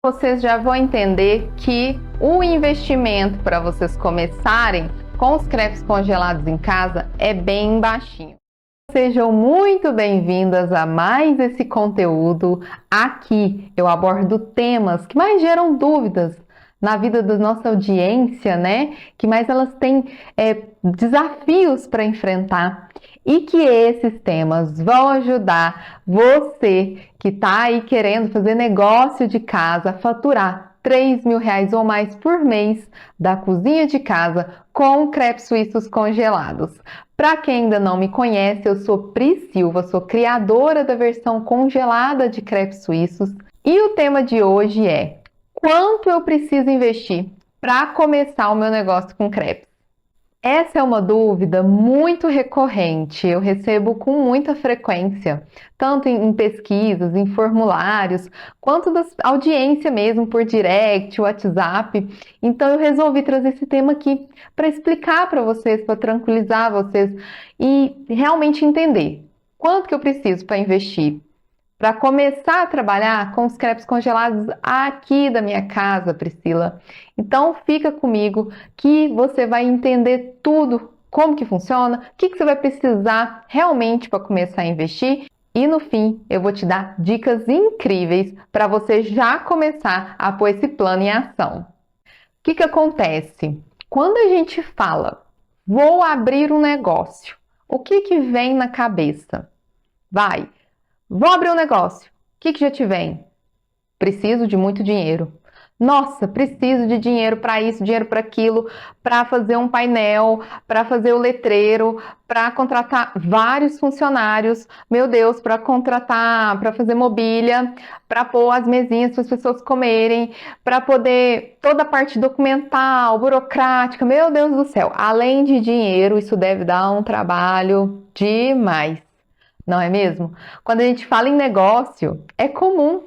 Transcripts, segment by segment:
Vocês já vão entender que o investimento para vocês começarem com os crepes congelados em casa é bem baixinho. Sejam muito bem-vindas a mais esse conteúdo. Aqui eu abordo temas que mais geram dúvidas na vida da nossa audiência, né? Que mais elas têm desafios para enfrentar e que esses temas vão ajudar você que está aí querendo fazer negócio de casa a faturar R$ 3.000 ou mais por mês da cozinha de casa com crepes suíços congelados. Para quem ainda não me conhece, eu sou Pri Silva, sou criadora da versão congelada de crepes suíços e o tema de hoje é: quanto eu preciso investir para começar o meu negócio com crepes? Essa é uma dúvida muito recorrente, eu recebo com muita frequência, tanto em pesquisas, em formulários, quanto da audiência mesmo por direct, WhatsApp. Então eu resolvi trazer esse tema aqui para explicar para vocês, para tranquilizar vocês e realmente entender quanto que eu preciso para investir para começar a trabalhar com os crepes congelados aqui da minha casa, Priscila. Então fica comigo que você vai entender tudo, como que funciona, o que você vai precisar realmente para começar a investir. E no fim, eu vou te dar dicas incríveis para você já começar a pôr esse plano em ação. O que acontece? Quando a gente fala, vou abrir um negócio, o que vem na cabeça? Vou abrir um negócio. O que já te vem? Preciso de muito dinheiro. Nossa, preciso de dinheiro para isso, dinheiro para aquilo, para fazer um painel, para fazer o letreiro, para contratar vários funcionários. Meu Deus, para contratar, para fazer mobília, para pôr as mesinhas para as pessoas comerem, para poder toda a parte documental, burocrática. Meu Deus do céu, além de dinheiro, isso deve dar um trabalho demais. Não é mesmo? Quando a gente fala em negócio, é comum.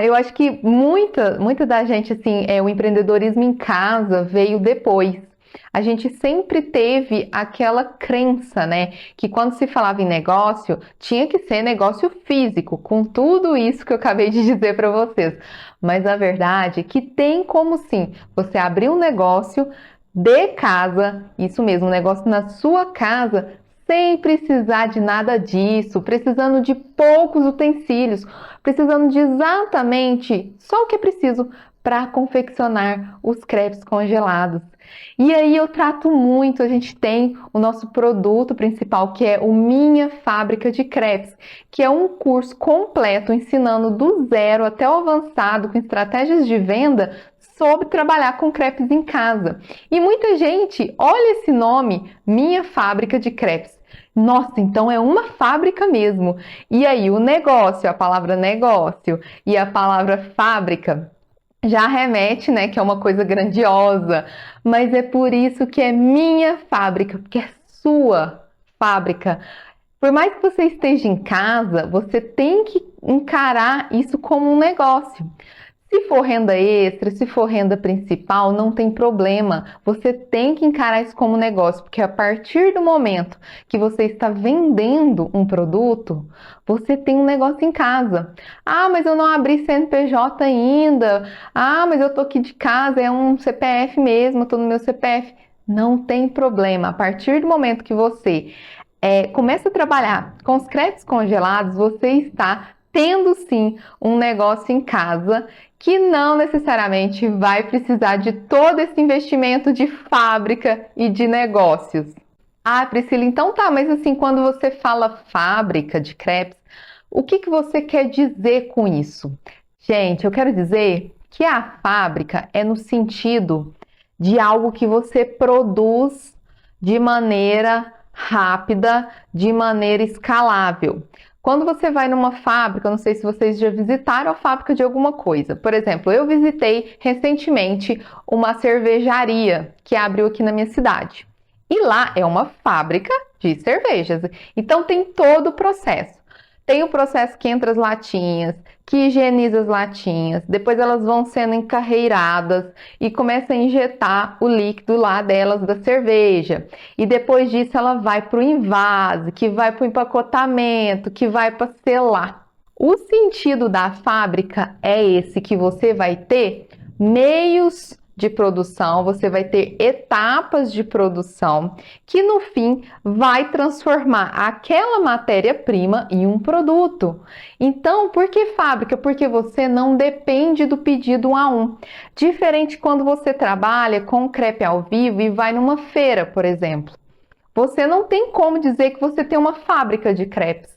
Eu acho que muita da gente, assim, o empreendedorismo em casa veio depois. A gente sempre teve aquela crença, né? Que quando se falava em negócio, tinha que ser negócio físico, com tudo isso que eu acabei de dizer para vocês. Mas a verdade é que tem como sim você abrir um negócio de casa, isso mesmo, um negócio na sua casa, sem precisar de nada disso, precisando de poucos utensílios, precisando de exatamente só o que é preciso para confeccionar os crepes congelados. E aí eu trato muito, a gente tem o nosso produto principal, que é o Minha Fábrica de Crepes, que é um curso completo ensinando do zero até o avançado com estratégias de venda sobre trabalhar com crepes em casa. E muita gente olha esse nome, Minha Fábrica de Crepes. Nossa, então é uma fábrica mesmo. E aí o negócio, a palavra negócio e a palavra fábrica já remete, né, que é uma coisa grandiosa. Mas é por isso que é minha fábrica, porque é sua fábrica. Por mais que você esteja em casa, você tem que encarar isso como um negócio. Se for renda extra, se for renda principal, não tem problema. Você tem que encarar isso como negócio, porque a partir do momento que você está vendendo um produto, você tem um negócio em casa. Ah, mas eu não abri CNPJ ainda. Ah, mas eu tô aqui de casa, é um CPF mesmo, eu tô no meu CPF. Não tem problema. A partir do momento que você começa a trabalhar com os créditos congelados, você está tendo sim um negócio em casa que não necessariamente vai precisar de todo esse investimento de fábrica e de negócios. Ah, Priscila, então tá, mas assim, quando você fala fábrica de crepes, o que você quer dizer com isso? Gente, eu quero dizer que a fábrica é no sentido de algo que você produz de maneira rápida, de maneira escalável. Quando você vai numa fábrica, não sei se vocês já visitaram a fábrica de alguma coisa. Por exemplo, eu visitei recentemente uma cervejaria que abriu aqui na minha cidade. E lá é uma fábrica de cervejas. Então tem todo o processo. Tem o processo que entra as latinhas, que higieniza as latinhas, depois elas vão sendo encarreiradas e começa a injetar o líquido lá delas da cerveja. E depois disso ela vai para o invase, que vai para o empacotamento, que vai para selar. O sentido da fábrica é esse, que você vai ter meios de produção, você vai ter etapas de produção que no fim vai transformar aquela matéria-prima em um produto. Então, por que fábrica? Porque você não depende do pedido um a um. Diferente quando você trabalha com crepe ao vivo e vai numa feira, por exemplo. Você não tem como dizer que você tem uma fábrica de crepes.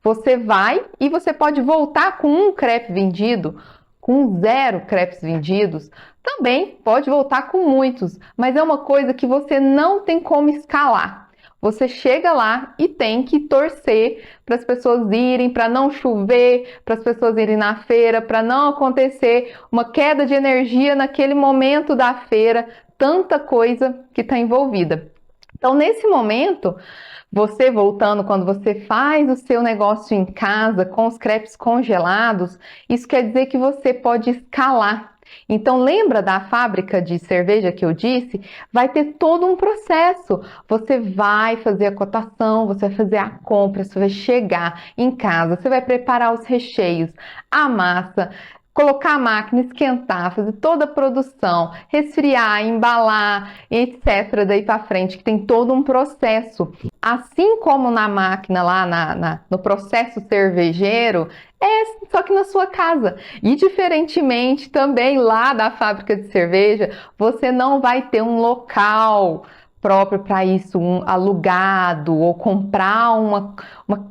Você vai e você pode voltar com um crepe vendido, com 0 crepes vendidos, também pode voltar com muitos, mas é uma coisa que você não tem como escalar. Você chega lá e tem que torcer para as pessoas irem, para não chover, para as pessoas irem na feira, para não acontecer uma queda de energia naquele momento da feira, tanta coisa que está envolvida. Então, nesse momento, você voltando, quando você faz o seu negócio em casa com os crepes congelados, isso quer dizer que você pode escalar. Então, lembra da fábrica de cerveja que eu disse? Vai ter todo um processo. Você vai fazer a cotação, você vai fazer a compra, você vai chegar em casa, você vai preparar os recheios, a massa, colocar a máquina, esquentar, fazer toda a produção, resfriar, embalar, etc. daí para frente, que tem todo um processo. Assim como na máquina, lá no processo cervejeiro, só que na sua casa. E diferentemente também lá da fábrica de cerveja, você não vai ter um local próprio para isso, um alugado, ou comprar uma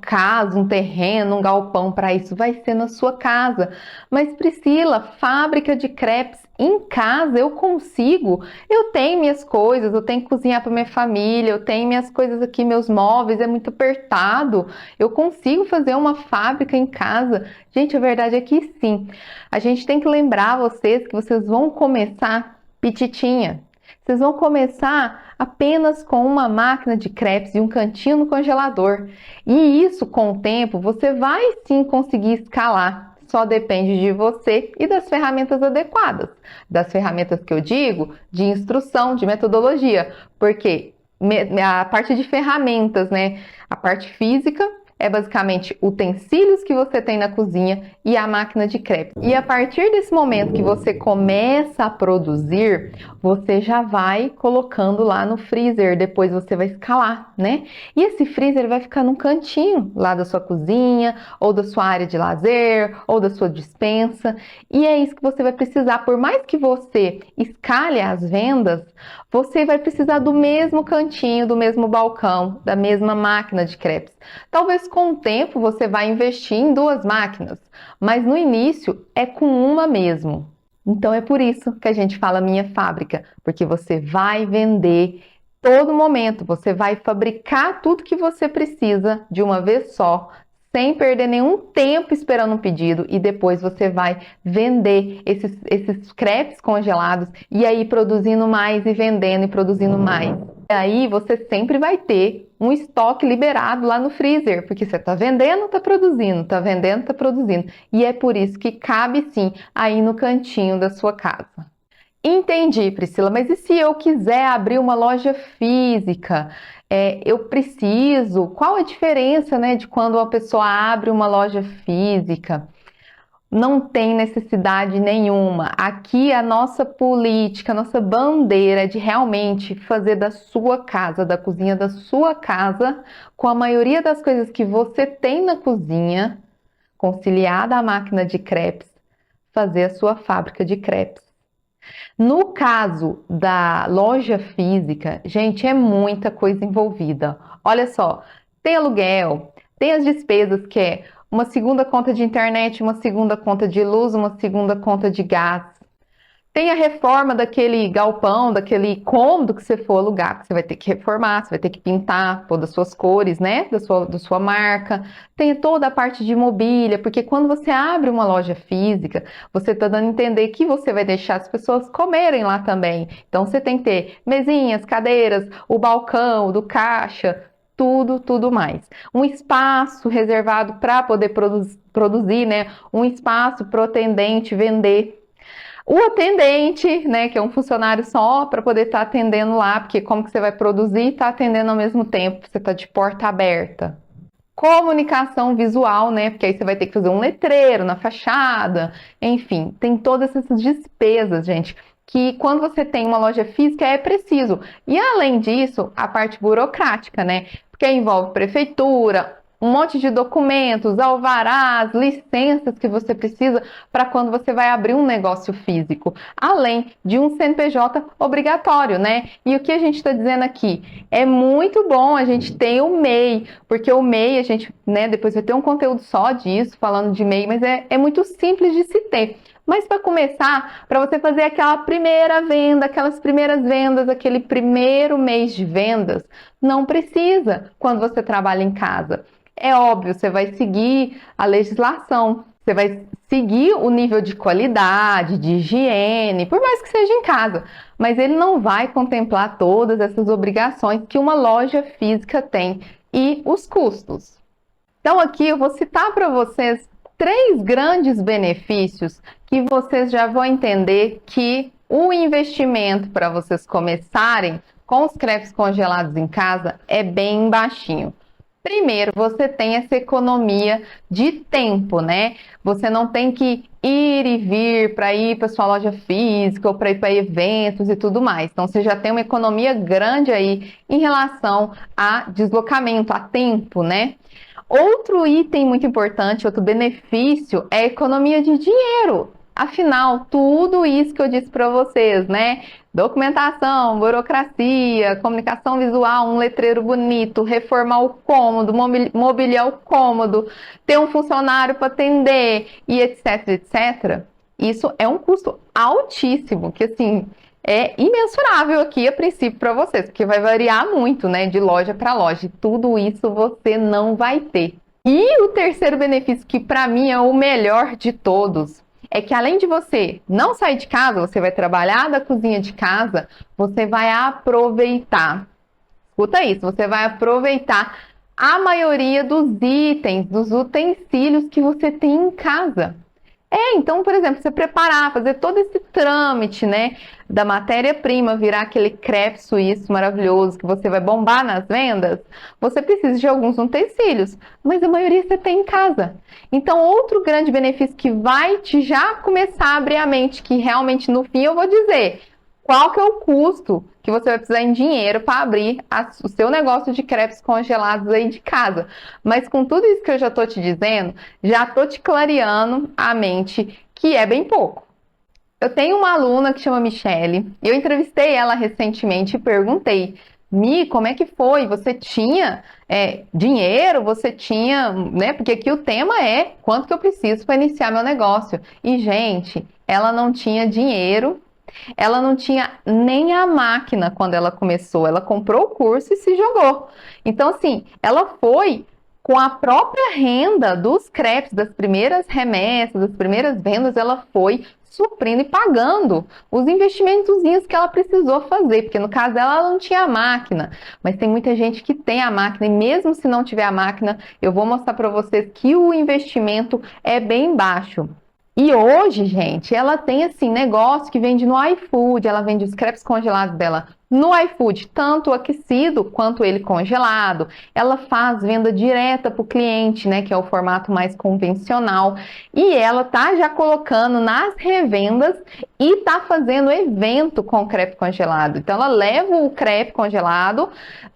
casa, um terreno, um galpão para isso, vai ser na sua casa. Mas Priscila, fábrica de crepes em casa eu consigo, eu tenho minhas coisas, eu tenho que cozinhar para minha família, eu tenho minhas coisas aqui, meus móveis, é muito apertado, eu consigo fazer uma fábrica em casa. Gente, a verdade é que sim. A gente tem que lembrar vocês que vocês vão começar pititinha. Vocês vão começar apenas com uma máquina de crepes e um cantinho no congelador. E isso, com o tempo, você vai sim conseguir escalar. Só depende de você e das ferramentas adequadas. Das ferramentas que eu digo, de instrução, de metodologia. Porque a parte de ferramentas, né? A parte física é basicamente utensílios que você tem na cozinha e a máquina de crepe. E a partir desse momento que você começa a produzir, você já vai colocando lá no freezer, depois você vai escalar, né? E esse freezer vai ficar num cantinho lá da sua cozinha, ou da sua área de lazer, ou da sua despensa. E é isso que você vai precisar. Por mais que você escale as vendas, você vai precisar do mesmo cantinho, do mesmo balcão, da mesma máquina de crepes. Talvez com o tempo você vai investir em 2 máquinas, mas no início é com uma mesmo. Então é por isso que a gente fala minha fábrica, porque você vai vender todo momento, você vai fabricar tudo que você precisa de uma vez só, sem perder nenhum tempo esperando um pedido, e depois você vai vender esses crepes congelados e aí produzindo mais e vendendo e produzindo mais. E aí você sempre vai ter um estoque liberado lá no freezer, porque você está vendendo, está produzindo, está vendendo, está produzindo. E é por isso que cabe sim aí no cantinho da sua casa. Entendi, Priscila, mas e se eu quiser abrir uma loja física? Eu preciso? Qual a diferença, né, de quando uma pessoa abre uma loja física? Não tem necessidade nenhuma. Aqui a nossa política, a nossa bandeira é de realmente fazer da sua casa, da cozinha da sua casa, com a maioria das coisas que você tem na cozinha, conciliada à máquina de crepes, fazer a sua fábrica de crepes. No caso da loja física, gente, é muita coisa envolvida. Olha só, tem aluguel, tem as despesas que é uma segunda conta de internet, uma segunda conta de luz, uma segunda conta de gás. Tem a reforma daquele galpão, daquele cômodo que você for alugar, que você vai ter que reformar, você vai ter que pintar, pôr das suas cores, né? Da sua marca. Tem toda a parte de mobília, porque quando você abre uma loja física, você está dando a entender que você vai deixar as pessoas comerem lá também. Então você tem que ter mesinhas, cadeiras, o balcão, do caixa, tudo mais. Um espaço reservado para poder produzir, né? Um espaço para o atendente vender. O atendente, né, que é um funcionário só para poder estar atendendo lá, porque como que você vai produzir e estar atendendo ao mesmo tempo? Você está de porta aberta. comunicação visual, né? Porque aí você vai ter que fazer um letreiro na fachada, enfim, tem todas essas despesas, gente, que quando você tem uma loja física é preciso. E além disso, a parte burocrática, né? Porque envolve prefeitura, um monte de documentos, alvarás, licenças que você precisa para quando você vai abrir um negócio físico, além de um CNPJ obrigatório, né? E o que a gente está dizendo aqui? É muito bom a gente ter o MEI, porque o MEI, a gente, né, depois vai ter um conteúdo só disso, falando de MEI, mas é muito simples de se ter. Mas para começar, para você fazer aquela primeira venda, aquelas primeiras vendas, aquele primeiro mês de vendas, não precisa quando você trabalha em casa. É óbvio, você vai seguir a legislação, você vai seguir o nível de qualidade, de higiene, por mais que seja em casa, mas ele não vai contemplar todas essas obrigações que uma loja física tem e os custos. Então aqui eu vou citar para vocês 3 grandes benefícios que vocês já vão entender que o investimento para vocês começarem com os crepes congelados em casa é bem baixinho. Primeiro, você tem essa economia de tempo, né? Você não tem que ir e vir para ir para sua loja física ou para ir para eventos e tudo mais. Então, você já tem uma economia grande aí em relação a deslocamento, a tempo, né? Outro item muito importante, outro benefício é a economia de dinheiro. Afinal, tudo isso que eu disse para vocês, né? Documentação, burocracia, comunicação visual, um letreiro bonito, reformar o cômodo, mobiliar o cômodo, ter um funcionário para atender e etc, etc. Isso é um custo altíssimo, que assim, é imensurável aqui a princípio para vocês, porque vai variar muito, né, de loja para loja. E tudo isso você não vai ter. E o terceiro benefício, que para mim é o melhor de todos, é que além de você não sair de casa, você vai trabalhar da cozinha de casa, você vai aproveitar. Escuta isso, você vai aproveitar a maioria dos itens, dos utensílios que você tem em casa. Então, por exemplo, você preparar, fazer todo esse trâmite, né, da matéria-prima virar aquele crepe suíço maravilhoso que você vai bombar nas vendas, você precisa de alguns utensílios, mas a maioria você tem em casa. Então, outro grande benefício que vai te já começar a abrir a mente, que realmente no fim eu vou dizer, qual que é o custo que você vai precisar em dinheiro para abrir o seu negócio de crepes congelados aí de casa. Mas com tudo isso que eu já estou te dizendo, já estou te clareando a mente que é bem pouco. Eu tenho uma aluna que chama Michele, eu entrevistei ela recentemente e perguntei, Mi, como é que foi? Você tinha dinheiro? Você tinha, né? Porque aqui o tema é quanto que eu preciso para iniciar meu negócio. E, gente, ela não tinha dinheiro. Ela não tinha nem a máquina quando ela começou. Ela comprou o curso e se jogou. Então, assim, ela foi com a própria renda dos crepes, das primeiras remessas, das primeiras vendas, ela foi suprindo e pagando os investimentozinhos que ela precisou fazer, porque no caso dela, ela não tinha a máquina, mas tem muita gente que tem a máquina, e mesmo se não tiver a máquina, eu vou mostrar para vocês que o investimento é bem baixo. E hoje, gente, ela tem assim negócio que vende no iFood, ela vende os crepes congelados dela no iFood, tanto aquecido quanto ele congelado. Ela faz venda direta para o cliente, né, que é o formato mais convencional. E ela tá já colocando nas revendas e tá fazendo evento com crepe congelado. Então ela leva o crepe congelado,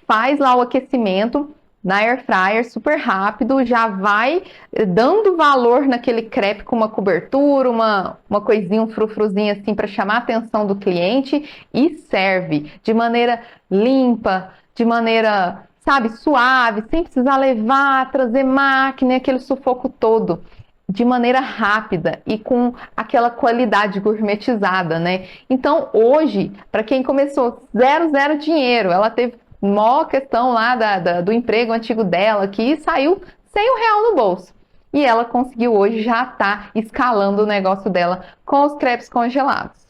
faz lá o aquecimento na air fryer, super rápido, já vai dando valor naquele crepe com uma cobertura, uma coisinha, um frufruzinho assim para chamar a atenção do cliente e serve de maneira limpa, de maneira, sabe, suave, sem precisar levar, trazer máquina, aquele sufoco todo, de maneira rápida e com aquela qualidade gourmetizada, né? Então, hoje, para quem começou zero dinheiro, ela teve maior questão lá do emprego antigo dela, que saiu sem R$ 1 no bolso. E ela conseguiu hoje já estar escalando o negócio dela com os crepes congelados.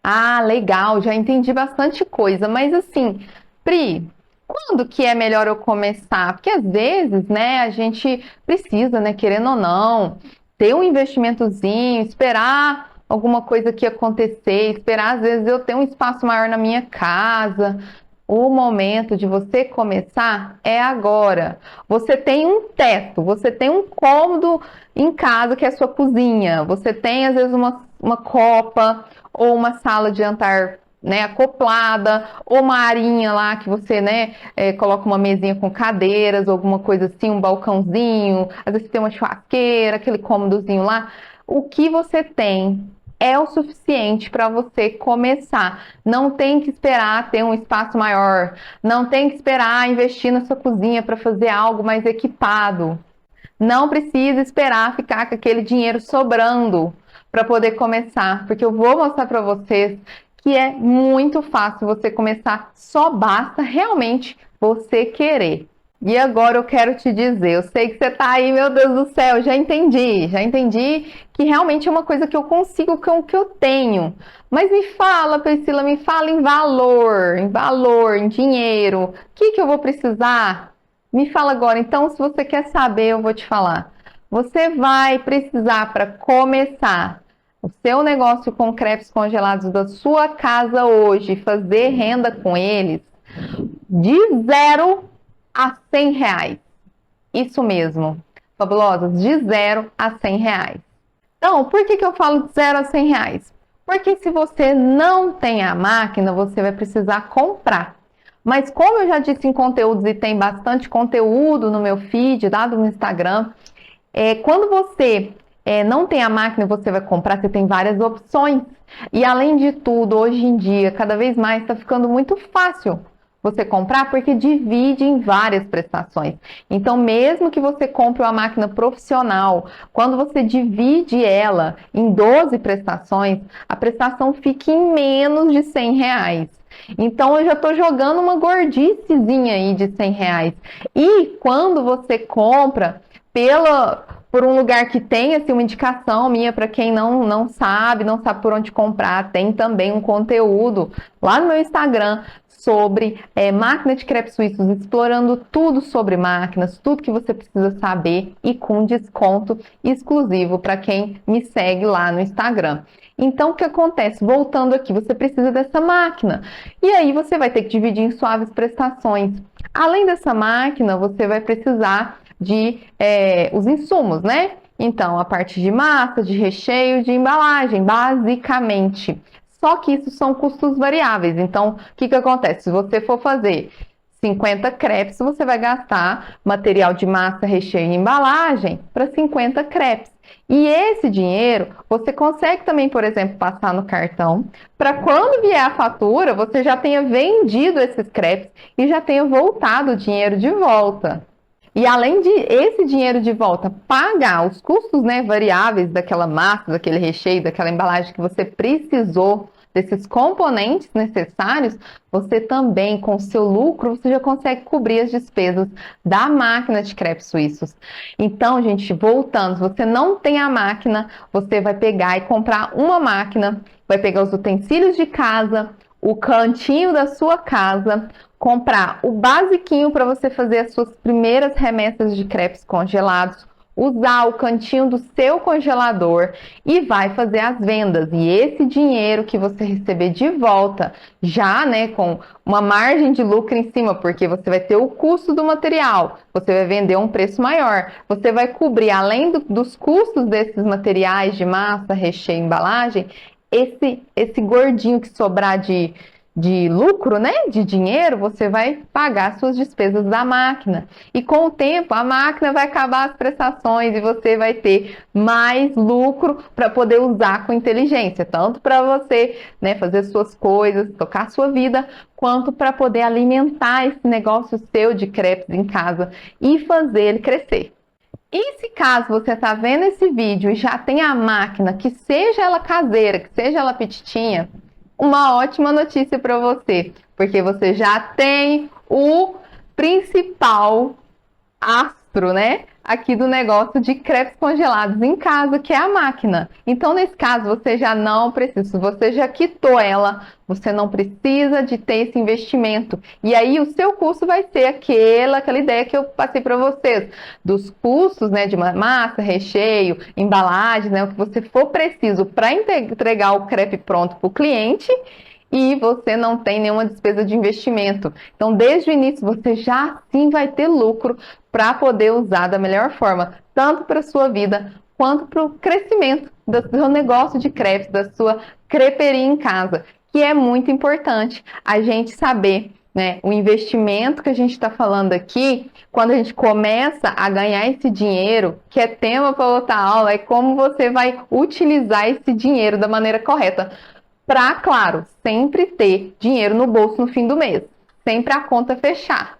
Ah, legal, já entendi bastante coisa, mas assim, Pri, quando que é melhor eu começar? Porque às vezes, né, a gente precisa, né, querendo ou não, ter um investimentozinho, esperar alguma coisa aqui acontecer, esperar às vezes eu ter um espaço maior na minha casa, O momento de você começar é agora. Você tem um teto, você tem um cômodo em casa que é a sua cozinha. Você tem, às vezes, uma copa ou uma sala de jantar, né, acoplada, ou uma arinha lá que você, né, coloca uma mesinha com cadeiras, ou alguma coisa assim, um balcãozinho. Às vezes tem uma churrasqueira, aquele cômodozinho lá. O que você tem é o suficiente para você começar. Não tem que esperar ter um espaço maior, não tem que esperar investir na sua cozinha para fazer algo mais equipado. Não precisa esperar ficar com aquele dinheiro sobrando para poder começar, porque eu vou mostrar para vocês que é muito fácil você começar, só basta realmente você querer. E agora eu quero te dizer, eu sei que você tá aí, meu Deus do céu, já entendi que realmente é uma coisa que eu consigo com o que eu tenho. Mas me fala, Priscila, me fala em valor, em dinheiro, o que eu vou precisar? Me fala agora, então, se você quer saber, eu vou te falar. Você vai precisar, para começar o seu negócio com crepes congelados da sua casa hoje, fazer renda com eles, de 0 a R$ 100. Isso mesmo, fabulosas, de 0 a R$ 100. Então, por que eu falo de 0 a R$ 100? Porque se você não tem a máquina, você vai precisar comprar. Mas como eu já disse em conteúdos e tem bastante conteúdo no meu feed, dado no Instagram, quando você não tem a máquina e você vai comprar, você tem várias opções. E além de tudo, hoje em dia, cada vez mais está ficando muito fácil você comprar porque divide em várias prestações. Então, mesmo que você compre uma máquina profissional, quando você divide ela em 12 prestações, a prestação fica em menos de R$ 100. Então, eu já estou jogando uma gordicezinha aí de R$ 100. E quando você compra por um lugar que tem assim, uma indicação minha para quem não sabe por onde comprar, tem também um conteúdo lá no meu Instagram sobre máquina de crepes suíços, explorando tudo sobre máquinas, tudo que você precisa saber e com desconto exclusivo para quem me segue lá no Instagram. Então, o que acontece? Voltando aqui, você precisa dessa máquina. E aí você vai ter que dividir em suaves prestações. Além dessa máquina, você vai precisar de os insumos, né? Então, a parte de massa, de recheio, de embalagem, basicamente. Só que isso são custos variáveis. Então, o que acontece? Se você for fazer 50 crepes, você vai gastar material de massa, recheio e embalagem para 50 crepes. E esse dinheiro você consegue também, por exemplo, passar no cartão para quando vier a fatura, você já tenha vendido esses crepes e já tenha voltado o dinheiro de volta. E além de esse dinheiro de volta pagar os custos, né, variáveis daquela massa, daquele recheio, daquela embalagem que você precisou, desses componentes necessários, você também, com o seu lucro, você já consegue cobrir as despesas da máquina de crepes suíços. Então, gente, voltando, se você não tem a máquina, você vai pegar e comprar uma máquina, vai pegar os utensílios de casa, o cantinho da sua casa, comprar o basiquinho para você fazer as suas primeiras remessas de crepes congelados, usar o cantinho do seu congelador e vai fazer as vendas. E esse dinheiro que você receber de volta, já, né, com uma margem de lucro em cima, porque você vai ter o custo do material, você vai vender a um preço maior, você vai cobrir, além dos custos desses materiais de massa, recheio, embalagem, esse gordinho que sobrar de lucro, né, de dinheiro, você vai pagar suas despesas da máquina. E com o tempo, a máquina vai acabar as prestações e você vai ter mais lucro para poder usar com inteligência, tanto para você, né, fazer suas coisas, tocar sua vida, quanto para poder alimentar esse negócio seu de crepes em casa e fazer ele crescer. E se caso você está vendo esse vídeo e já tem a máquina, que seja ela caseira, que seja ela petitinha, uma ótima notícia para você, porque você já tem o principal astro, né, aqui do negócio de crepes congelados em casa, que é a máquina. Então, nesse caso, você já não precisa, você já quitou ela, você não precisa de ter esse investimento. E aí, o seu custo vai ser aquela ideia que eu passei para vocês, dos custos, né, de massa, recheio, embalagem, né, o que você for preciso para entregar o crepe pronto para o cliente. e você não tem nenhuma despesa de investimento. Então, desde o início, você já sim vai ter lucro para poder usar da melhor forma, tanto para a sua vida quanto para o crescimento do seu negócio de crepes, da sua creperia em casa, que é muito importante a gente saber, né, o investimento que a gente está falando aqui. Quando a gente começa a ganhar esse dinheiro, que é tema para outra aula, é como você vai utilizar esse dinheiro da maneira correta. Para, claro, sempre ter dinheiro no bolso no fim do mês, sempre a conta fechar.